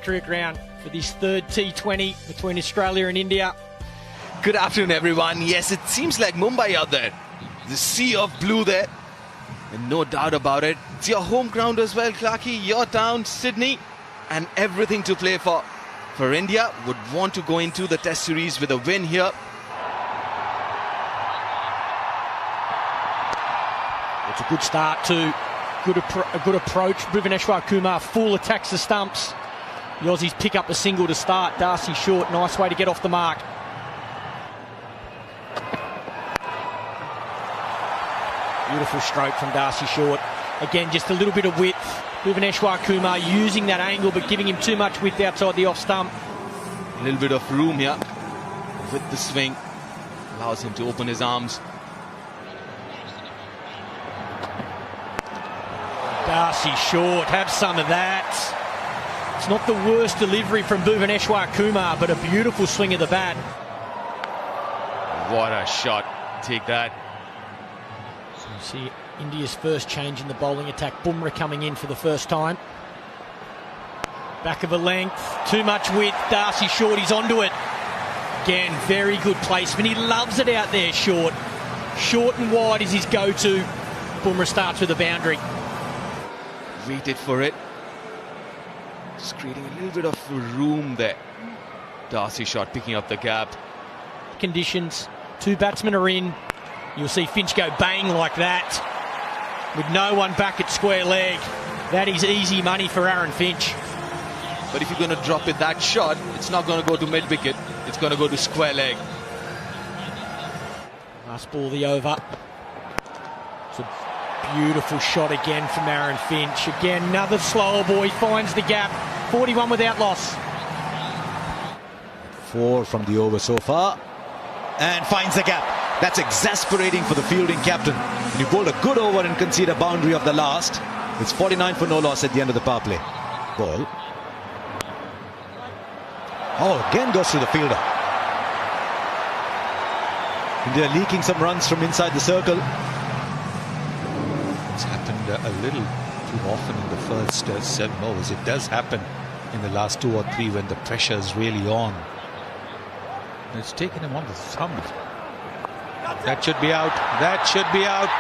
Round for this third T20 between Australia and India. Good afternoon, everyone. Yes, it seems like Mumbai out there. The sea of blue there. And no doubt about it. It's your home ground as well, Clarky. Your town, Sydney. And everything to play for. For India, would want to go into the Test series with a win here. It's a good start too. A good approach. Bhuvaneshwar Kumar full attacks the stumps. The Aussies pick up the single to start. Darcy Short, nice way to get off the mark. Beautiful stroke from Darcy Short. Again, just a little bit of width. Bhuvaneshwar Kumar using that angle but giving him too much width outside the off stump. A little bit of room here with the swing. Allows him to open his arms. Darcy Short, have some of that. It's not the worst delivery from Bhuvaneshwar Kumar, but a beautiful swing of the bat. What a shot. Take that. So you see India's first change in the bowling attack. Bumrah coming in for the first time. Back of a length, too much width. Darcy Short, he's onto it. Again, very good placement. He loves it out there, Short. Short and wide is his go-to. Bumrah starts with a boundary. Waited for it. Just creating a little bit of room there. Darcy Short picking up the gap. Conditions. Two batsmen are in. You'll see Finch go bang like that. With no one back at square leg. That is easy money for Aaron Finch. But if you're going to drop it that shot, it's not going to go to mid-wicket. It's going to go to square leg. Last ball of the over. It's a beautiful shot again from Aaron Finch. Again, another slower boy finds the gap. 41 without loss. 4 from the over so far. And finds the gap. That's exasperating for the fielding captain. When you bowled a good over and concede a boundary of the last, it's 49 for no loss at the end of the power play. Ball. Oh, again goes to the fielder. India leaking some runs from inside the circle. It's happened a little too often in the first 7 overs. It does happen in the last 2 or 3 when the pressure is really on. And it's taken him on the thumb. That should be out. That should be out.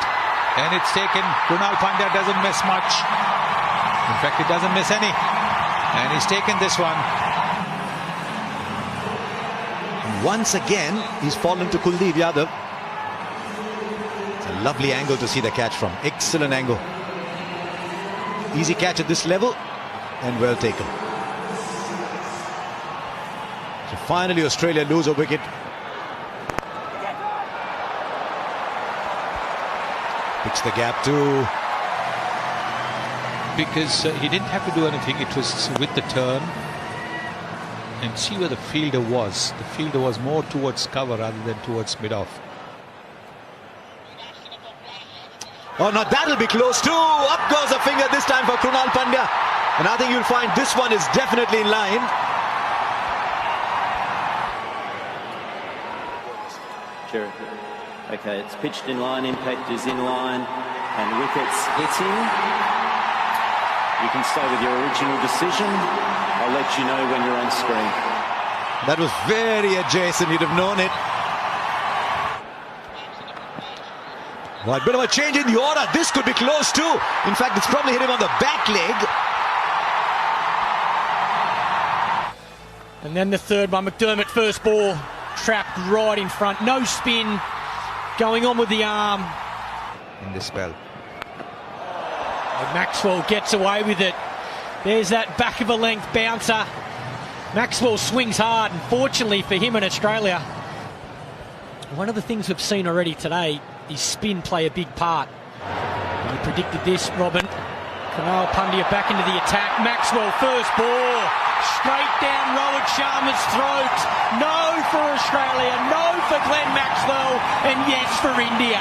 And it's taken. Krunal Pandya doesn't miss much. In fact, he doesn't miss any. And he's taken this one. Once again, he's fallen to Kuldeep Yadav. It's a lovely angle to see the catch from. Excellent angle. Easy catch at this level and well taken. So finally Australia lose a wicket. Picks the gap too. Because he didn't have to do anything. It was with the turn. And see where the fielder was. The fielder was more towards cover rather than towards mid-off. Oh, now that'll be close too. Up goes a finger this time for Krunal Pandya. And I think you'll find this one is definitely in line. Sure. Okay, it's pitched in line, impact is in line, and wickets hitting. You can stay with your original decision. I'll let you know when you're on screen. That was very adjacent, you'd have known it. Well, a bit of a change in the order. This could be close too. In fact, it's probably hit him on the back leg. And then the third one, McDermott first ball, trapped right in front. No spin, going on with the arm. In the spell. And Maxwell gets away with it. There's that back of a length bouncer. Maxwell swings hard, and fortunately for him in Australia, one of the things we've seen already today is spin play a big part. You predicted this, Robin. Krunal Pandya back into the attack. Maxwell first ball, straight down Rohit Sharma's throat. No for Australia, no for Glenn Maxwell, and yes for India.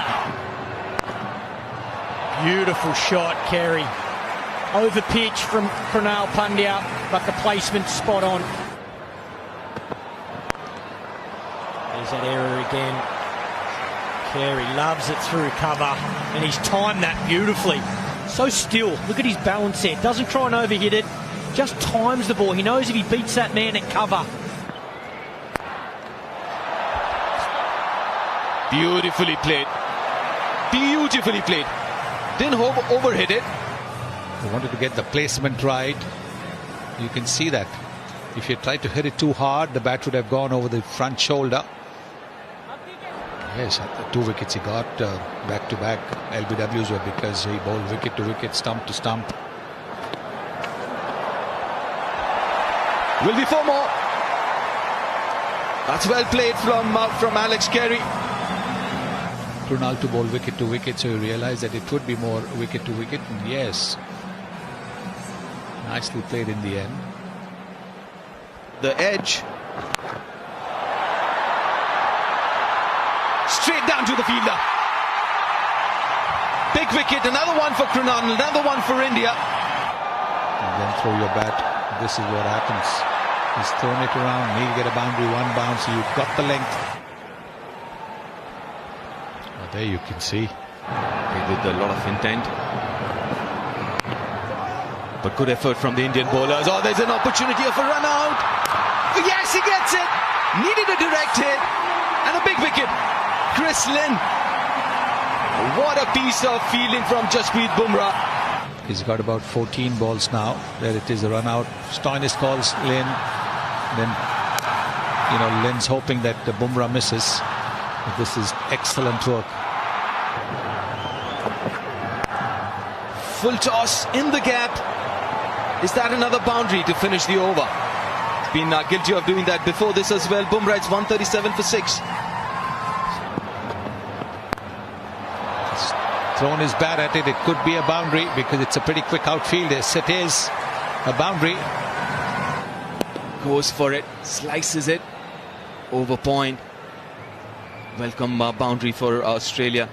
Beautiful shot, Kerry. Over pitch from Krunal Pandya, but the placement's spot on. There's that error again. Carey loves it through cover, and he's timed that beautifully. So still, look at his balance there. Doesn't try and overhit it. just times the ball. He knows if he beats that man at cover. Beautifully played. Beautifully played. Didn't overhit it. He wanted to get the placement right. You can see that. If he tried to hit it too hard, the bat would have gone over the front shoulder. Yes, the 2 wickets he got back-to-back LBWs were because he bowled wicket to wicket, stump to stump. Will be 4 more. That's well played from Alex Carey. Krunal to bowl wicket to wicket, so you realize that it would be more wicket to wicket. And yes, nicely played in the end. The edge. Straight down to the fielder. Big wicket, another one for Krunal, another one for India. And then throw your bat. This is what happens. He's thrown it around. He'll get a boundary, 1 bounce. You've got the length. Oh, there you can see. With a lot of intent. But good effort from the Indian bowlers. Oh, there's an opportunity of a run out. Yes, he gets it. Needed a direct hit. And a big wicket. Chris Lynn. What a piece of fielding from Jasprit Bumrah. He's got about 14 balls now. There it is, a run out. Stoinis calls Lynn. Then, Lynn's hoping that the Bumrah misses. But this is excellent work. Full toss in the gap. Is that another boundary to finish the over? He's been guilty of doing that before this as well. Bumrah, it's 137 for 6. Thrown his bat at it. It could be a boundary because it's a pretty quick outfield. Yes, it is a boundary. Goes for it, slices it over point. Welcome boundary for Australia.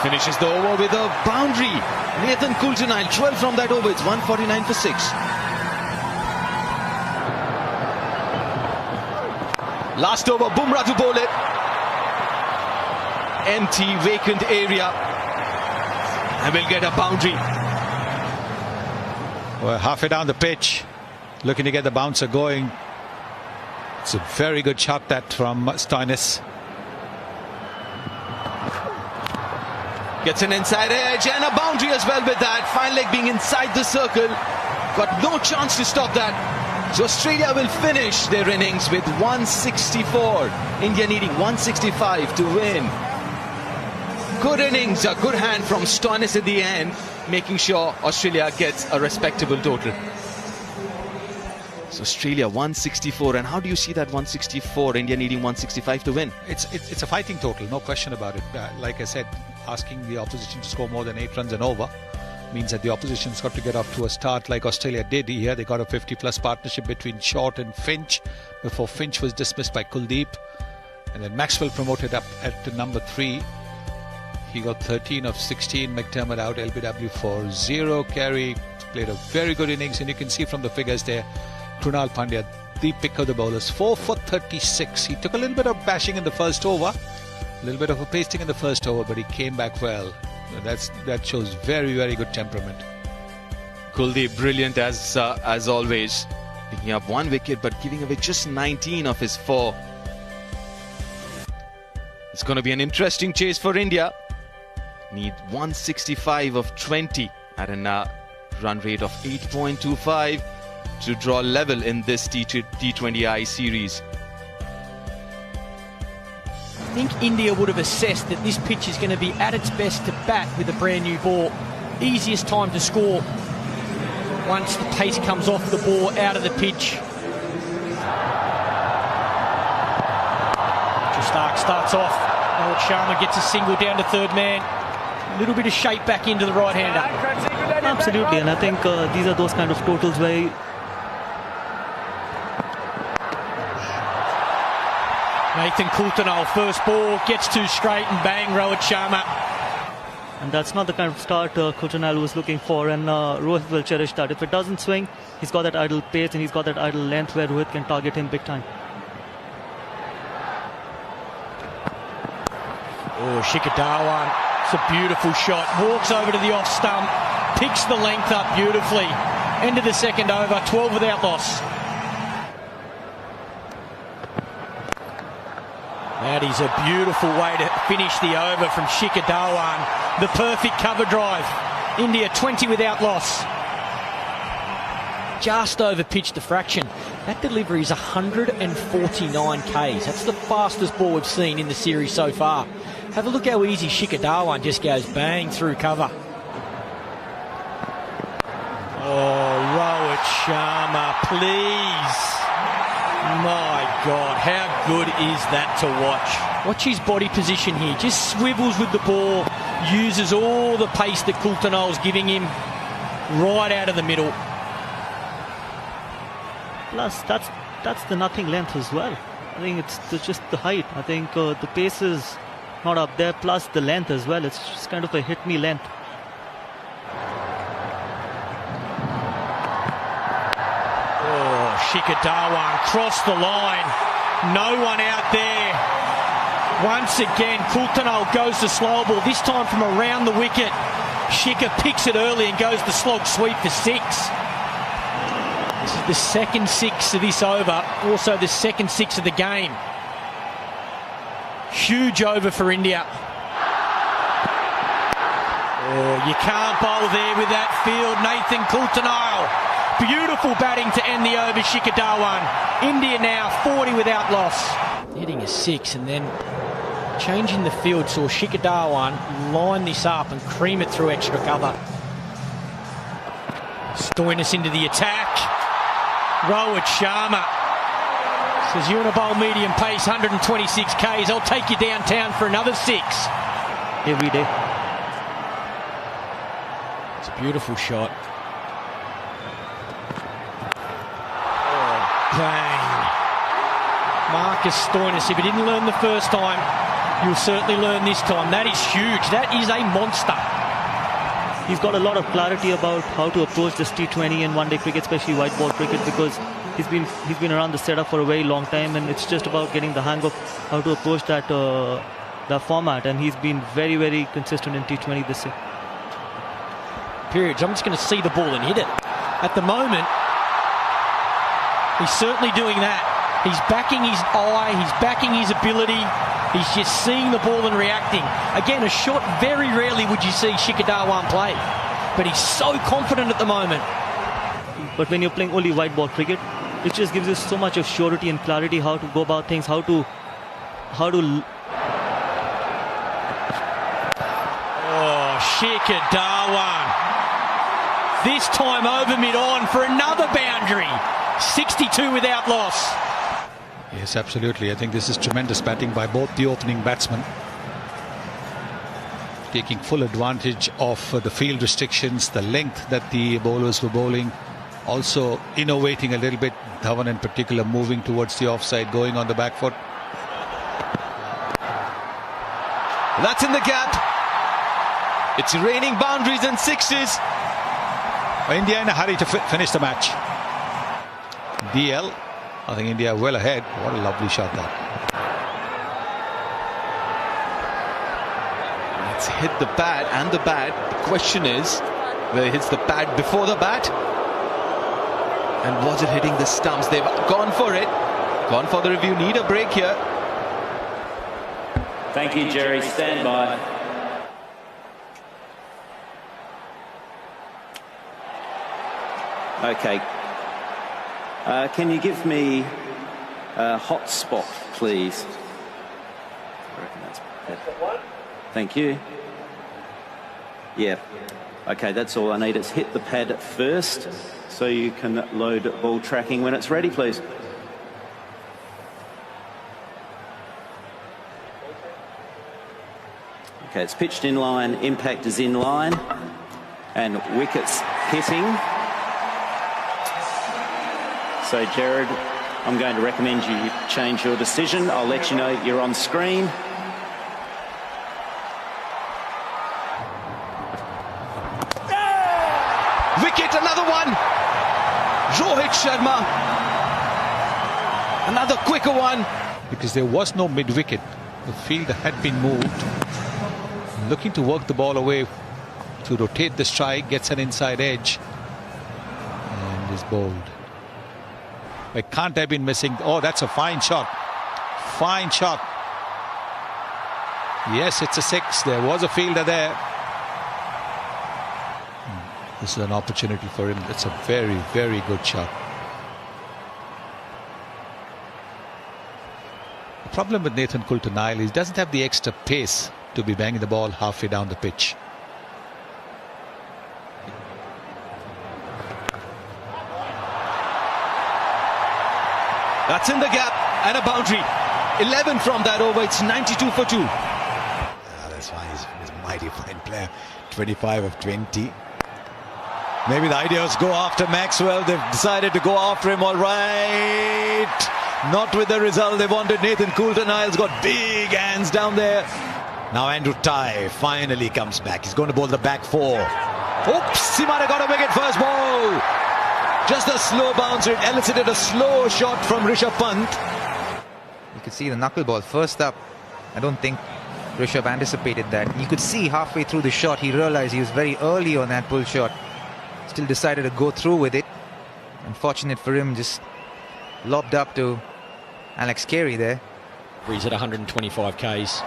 Finishes the over with a boundary. Nathan Coulter-Nile, 12 from that over. It's 149 for 6. Last over, Bumrah to bowl it. Empty, vacant area. And we'll get a boundary. Well, halfway down the pitch, looking to get the bouncer going. It's a very good shot that from Stoinis. Gets an inside edge and a boundary as well with that. Fine leg being inside the circle. Got no chance to stop that. So Australia will finish their innings with 164. India needing 165 to win. Good innings, a good hand from Stoinis at the end, making sure Australia gets a respectable total. So Australia 164, and how do you see that 164? India needing 165 to win. It's a fighting total, no question about it. Like I said, asking the opposition to score more than 8 runs and over means that the opposition's got to get off to a start like Australia did here. They got a 50-plus partnership between Short and Finch before Finch was dismissed by Kuldeep. And then Maxwell promoted up at number 3. He got 13 of 16. McDermott out, LBW for 0. Carey played a very good innings, and you can see from the figures there, Krunal Pandya, the pick of the bowlers, 4 for 36. He took a little bit of bashing in the first over, a little bit of a pasting in the first over, but he came back well. That shows very, very good temperament. Kuldeep brilliant as always, picking up 1 wicket but giving away just 19 of his 4. It's going to be an interesting chase for India. Need 165 of 20 at a run rate of 8.25 to draw level in this T20I series. I think India would have assessed that this pitch is going to be at its best to bat with a brand new ball. Easiest time to score once the pace comes off the ball, out of the pitch. Stark starts off. Rohit Sharma gets a single down to third man. A little bit of shape back into the right-hander. Absolutely, and I think these are those kind of totals where Nathan Coulter-Nile, first ball, gets too straight and bang, Rohit Sharma. and that's not the kind of start Coulter-Nile was looking for, and Rohit will cherish that. If it doesn't swing, he's got that idle pace and he's got that idle length where Rohit can target him big time. Oh, Shikhar Dhawan It's a beautiful shot. Walks over to the off stump, picks the length up beautifully. End of the second over, 12 without loss. That is a beautiful way to finish the over from Shikhar Dhawan. The perfect cover drive. India 20 without loss. Just over pitched the fraction. That delivery is 149 Ks. That's the fastest ball we've seen in the series so far. Have a look how easy Shikhar Dhawan just goes bang through cover. Oh, Rohit Sharma, please. My God, how good is that to watch? Watch his body position here. Just swivels with the ball, uses all the pace that Coulter-Nowell's giving him right out of the middle. Plus, that's the nothing length as well. I think it's just the height. I think the pace is not up there, plus the length as well. It's just kind of a hit-me length. Shikhar Dhawan crossed the line. No one out there. Once again, Coulter-Nowell goes to slow ball, this time from around the wicket. Shikhar picks it early and goes to slog sweep for 6. This is the second 6 of this over, also the second 6 of the game. Huge over for India. Oh, you can't bowl there with that field, Nathan Coulter-Nowell. Beautiful batting to end the over, Shikhar Dhawan. India now 40 without loss. Hitting a 6 and then changing the field saw Shikhar Dhawan line this up and cream it through extra cover. Stoinis into the attack. Rohit Sharma says, you want to bowl medium pace, 126 Ks. I'll take you downtown for another 6. Every day. It's a beautiful shot. Bang. Marcus Stoinis, if he didn't learn the first time, you'll certainly learn this time. That is huge. That is a monster. He's got a lot of clarity about how to approach this T20 and one-day cricket, especially white ball cricket, because he's been around the setup for a very long time, and it's just about getting the hang of how to approach that format. And he's been very, very consistent in T20 this year. Periods. I'm just going to see the ball and hit it. At the moment, he's certainly doing that. He's backing his eye, he's backing his ability, he's just seeing the ball and reacting. Again, a shot very rarely would you see Shikhar Dhawan play, but he's so confident at the moment. But when you're playing only white ball cricket, it just gives you so much of surety and clarity how to go about things, how to Oh, Shikhar Dhawan. This time over mid-on for another boundary. 62 without loss. Yes, absolutely. I think this is tremendous batting by both the opening batsmen. Taking full advantage of the field restrictions, the length that the bowlers were bowling. Also innovating a little bit, Dhawan in particular moving towards the offside, going on the back foot. That's in the gap. It's raining boundaries and 6s. India in a hurry to finish the match. DL, I think India well ahead. What a lovely shot that. It's hit the pad and the bat. The question is whether it hits the pad before the bat. And was it hitting the stumps? They've gone for it. Gone for the review. Need a break here. Thank you, Jerry. Stand by. Okay. Can you give me a hot spot, please? I reckon that's better. Thank you. Yeah. Okay, that's all I need. It's hit the pad first, so you can load ball tracking when it's ready, please. Okay, it's pitched in line, impact is in line, and wickets hitting. So, Jared, I'm going to recommend you change your decision. I'll let you know you're on screen. Wicket, another one. Rohit Sharma. Another quicker one. Because there was no mid-wicket. The field had been moved. Looking to work the ball away to rotate the strike, gets an inside edge and is bowled. It can't have been missing. Oh, that's a fine shot. Fine shot. Yes, it's a 6. There was a fielder there. This is an opportunity for him. It's a very, very good shot. The problem with Nathan Coulter-Nile is he doesn't have the extra pace to be banging the ball halfway down the pitch. That's in the gap and a boundary. 11 from that over. It's 92 for 2. That's why he's a mighty fine player. 25 of 20. Maybe the idea was go after Maxwell. They've decided to go after him, all right. Not with the result they wanted. Nathan Coulter-Nile's got big hands down there. Now Andrew Tye finally comes back. He's going to bowl the back 4. Oops, he might have got a wicket first ball. Just a slow bounce. It elicited a slow shot from Rishabh Pant. You could see the knuckleball first up. I don't think Rishabh anticipated that. You could see halfway through the shot, he realized he was very early on that pull shot. Still decided to go through with it. Unfortunate for him, just lobbed up to Alex Carey there. He's at 125 Ks.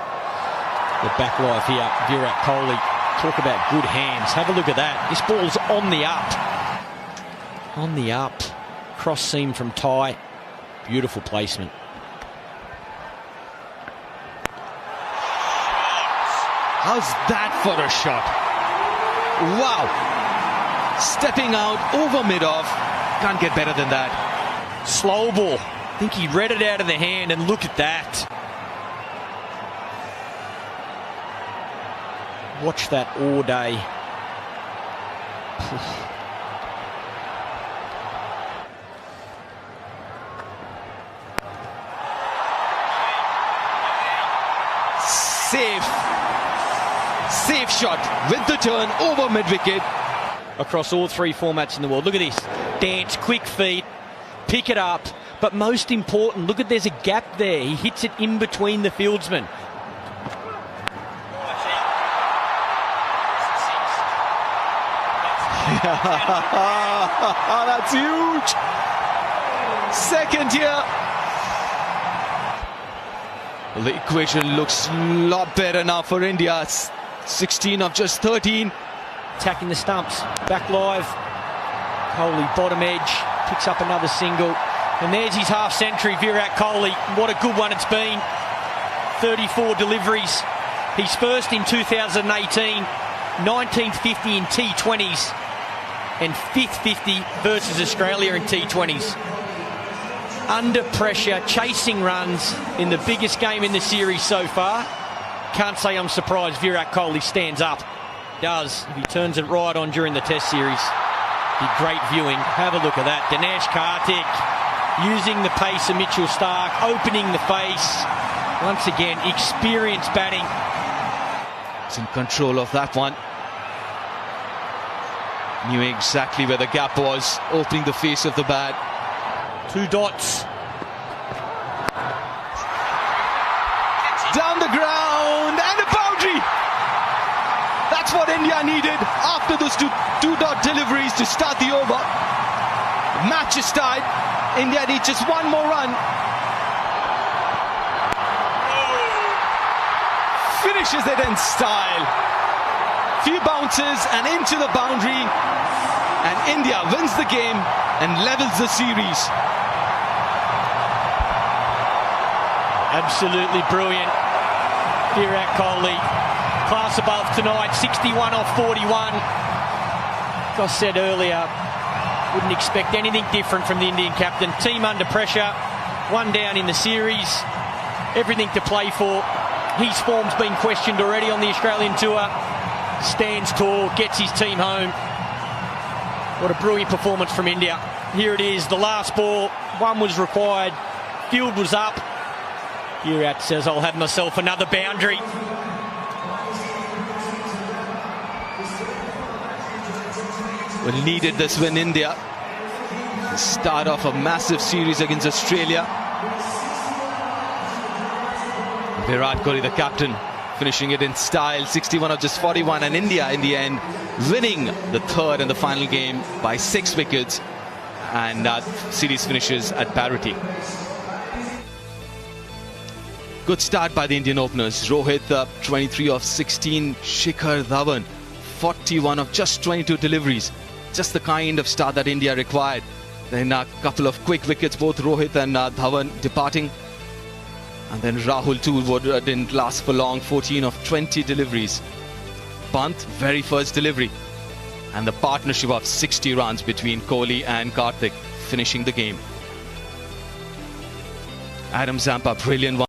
The back live here, Virat Kohli. Talk about good hands. Have a look at that. This ball's on the up. On the up. Cross seam from Tye. Beautiful placement. How's that for a shot? Wow. Stepping out over mid-off. Can't get better than that. Slow ball. I think he read it out of the hand, and look at that. Watch that all day. Safe shot with the turn over mid-wicket. Across all 3 formats in the world. Look at this. Dance, quick feet, pick it up. But most important, look at there's a gap there. He hits it in between the fieldsmen. That's huge. Second here. Well, the equation looks a lot better now for India. 16 of just 13. Attacking the stumps. Back live. Kohli bottom edge. Picks up another single. And there's his half century, Virat Kohli. What a good one it's been. 34 deliveries. He's first in 2018. 19th 50 in T20s. And 5th 50 versus Australia in T20s. Under pressure, chasing runs in the biggest game in the series so far. Can't say I'm surprised Virat Kohli stands up. Does. If he turns it right on during the Test series. Be great viewing. Have a look at that. Dinesh Karthik using the pace of Mitchell Starc, opening the face. Once again, experienced batting. He's in control of that one. Knew exactly where the gap was, opening the face of the bat. 2 dots. Down the ground and a boundary. That's what India needed after those two-dot deliveries to start the over. Match is tied. India needs just one more run. Finishes it in style. Few bounces and into the boundary. And India wins the game and levels the series. Absolutely brilliant. Virat Kohli. Class above tonight, 61 off 41. Like I said earlier, wouldn't expect anything different from the Indian captain. Team under pressure, 1 down in the series. Everything to play for. His form's been questioned already on the Australian tour. Stands tall, gets his team home. What a brilliant performance from India. Here it is, the last ball. 1 was required. Field was up. Virat says, I'll have myself another boundary. Well, needed this win, India. The start off a massive series against Australia. Virat Kohli, the captain, finishing it in style, 61 of just 41, and India in the end winning the third and the final game by 6 wickets, and series finishes at parity. Good start by the Indian openers. Rohit 23 of 16, Shikhar Dhawan 41 of just 22 deliveries. Just the kind of start that India required. Then a couple of quick wickets, both Rohit and Dhawan departing. And then Rahul too didn't last for long, 14 of 20 deliveries. Pant, very first delivery. And the partnership of 60 runs between Kohli and Karthik finishing the game. Adam Zampa, brilliant one.